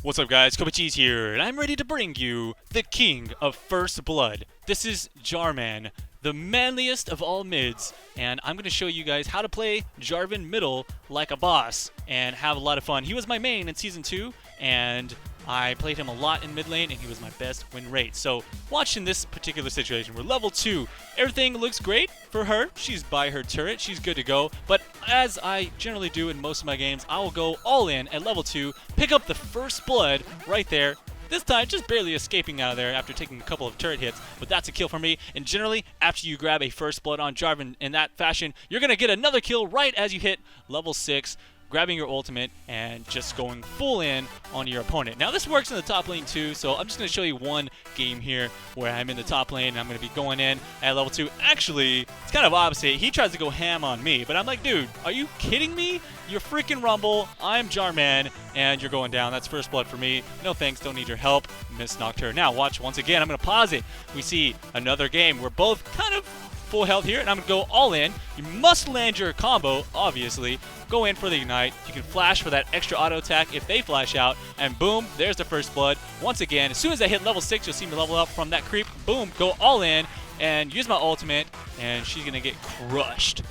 What's up guys, Kobachi's here, and I'm ready to bring you the king of first blood. This is Jarman, the manliest of all mids, and I'm going to show you guys how to play Jarvan middle like a boss and have a lot of fun. He was my main in Season 2, and I played him a lot in mid lane, and he was my best win rate. So watch in this particular situation, we're level 2. Everything looks great for her. She's by her turret. She's good to go. But as I generally do in most of my games, I will go all in at level 2, pick up the first blood right there. This time, just barely escaping out of there after taking a couple of turret hits, but that's a kill for me. And generally, after you grab a first blood on Jarvan in that fashion, you're going to get another kill right as you hit level 6. Grabbing your ultimate and just going full in on your opponent. Now this works in the top lane too, so I'm just going to show you one game here where I'm in the top lane and I'm going to be going in at level 2. Actually, it's kind of opposite. He tries to go ham on me, but I'm like, dude, are you kidding me? You're freaking Rumble, I'm Jarman, and you're going down. That's first blood for me. No thanks, don't need your help. Miss knocked her. Now watch, once again, I'm going to pause it. We see another game. We're both kind of full health here, and I'm going to go all in. You must land your combo, obviously. Go in for the ignite. You can flash for that extra auto attack if they flash out, and boom, there's the first blood. Once again, as soon as I hit level 6, you'll see me level up from that creep. Boom, go all in, and use my ultimate, and she's going to get crushed.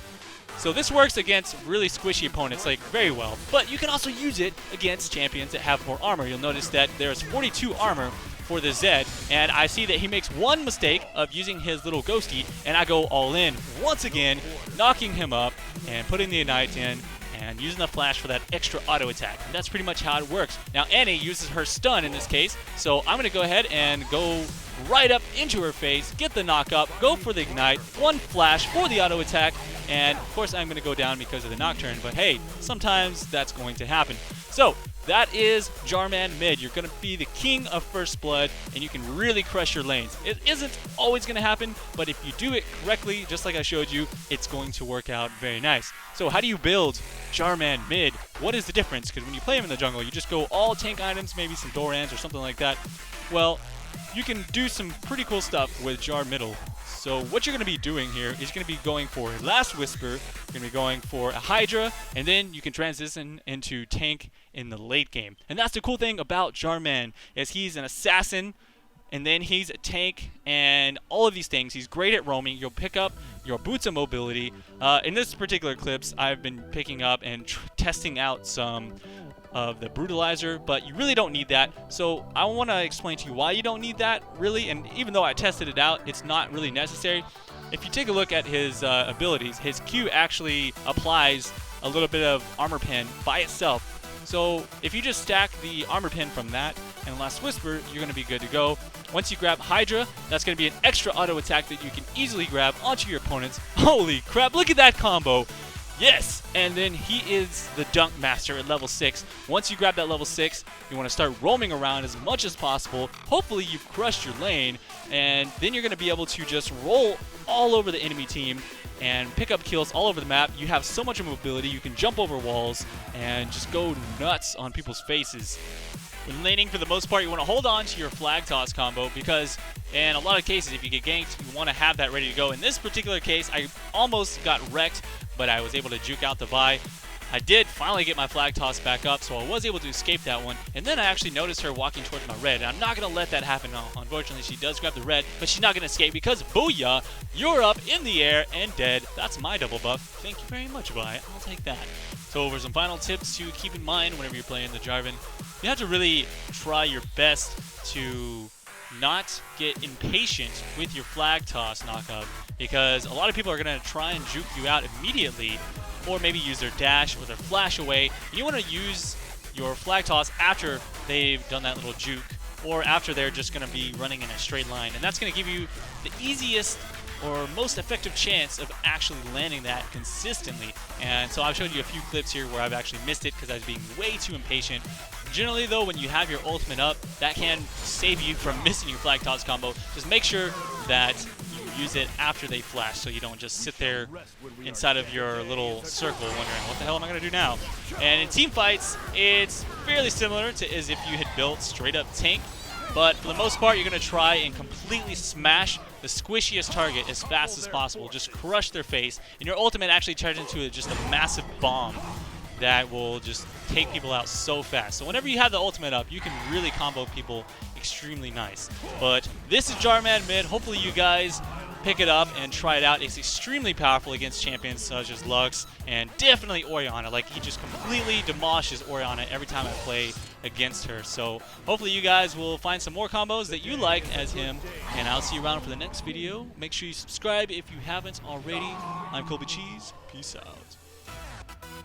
So this works against really squishy opponents like very well, but you can also use it against champions that have more armor. You'll notice that there's 42 armor for the Zed, and I see that he makes one mistake of using his little ghosty, and I go all in once again, knocking him up and putting the ignite in and using the flash for that extra auto attack. And that's pretty much how it works. Now Annie uses her stun in this case, so I'm going to go ahead and go right up into her face, get the knock up, go for the ignite, one flash for the auto attack, and of course I'm going to go down because of the nocturne, but hey, sometimes that's going to happen. So that is Jarman mid. You're going to be the king of first blood, and you can really crush your lanes. It isn't always going to happen, but if you do it correctly, just like I showed you, it's going to work out very nice. So how do you build Jarman mid? What is the difference? Because when you play him in the jungle, you just go all tank items, maybe some Dorans or something like that. Well, you can do some pretty cool stuff with Jar middle. So what you're going to be doing here is going to be going for a Last Whisper, you're going to be going for a Hydra, and then you can transition into tank in the late game. And that's the cool thing about Jarman, is he's an assassin, and then he's a tank, and all of these things. He's great at roaming. You'll pick up your boots of mobility. In this particular clips, I've been picking up and testing out some of the brutalizer, but you really don't need that. So I want to explain to you why you don't need that really, and even though I tested it out, it's not really necessary. If you take a look at his abilities, his Q actually applies a little bit of armor pen by itself. So if you just stack the armor pen from that and Last Whisper, you're going to be good to go. Once you grab Hydra, that's going to be an extra auto attack that you can easily grab onto your opponents. Holy crap, look at that combo. Yes, and then he is the dunk master at level 6. Once you grab that level 6, you want to start roaming around as much as possible. Hopefully you've crushed your lane, and then you're going to be able to just roll all over the enemy team and pick up kills all over the map. You have so much mobility, you can jump over walls and just go nuts on people's faces. When laning, for the most part, you want to hold on to your flag toss combo because in a lot of cases, if you get ganked, you want to have that ready to go. In this particular case, I almost got wrecked, but I was able to juke out the Vi. I did finally get my flag toss back up, so I was able to escape that one. And then I actually noticed her walking towards my red, and I'm not going to let that happen. No, unfortunately, she does grab the red, but she's not going to escape because, booyah, you're up in the air and dead. That's my double buff. Thank you very much, Vi. I'll take that. So for some final tips to keep in mind whenever you're playing the Jarvan, you have to really try your best to not get impatient with your flag toss knockup, because a lot of people are going to try and juke you out immediately, or maybe use their dash or their flash away. You want to use your flag toss after they've done that little juke, or after they're just going to be running in a straight line, and that's going to give you the easiest or most effective chance of actually landing that consistently. And so I've showed you a few clips here where I've actually missed it because I was being way too impatient. Generally though, when you have your ultimate up, that can save you from missing your flag toss combo. Just make sure that you use it after they flash, so you don't just sit there inside of your little circle wondering, what the hell am I going to do now? And in team fights, it's fairly similar to as if you had built straight up tank, but for the most part, you're going to try and completely smash the squishiest target as fast as possible. Just crush their face, and your ultimate actually turns into just a massive bomb. that will just take people out so fast. So whenever you have the ultimate up, you can really combo people extremely nice. But this is Jarman mid. Hopefully you guys pick it up and try it out. It's extremely powerful against champions such as Lux and definitely Orianna. Like, he just completely demolishes Orianna every time I play against her. So hopefully you guys will find some more combos that you like as him, and I'll see you around for the next video. Make sure you subscribe if you haven't already. I'm Colby Cheese. Peace out.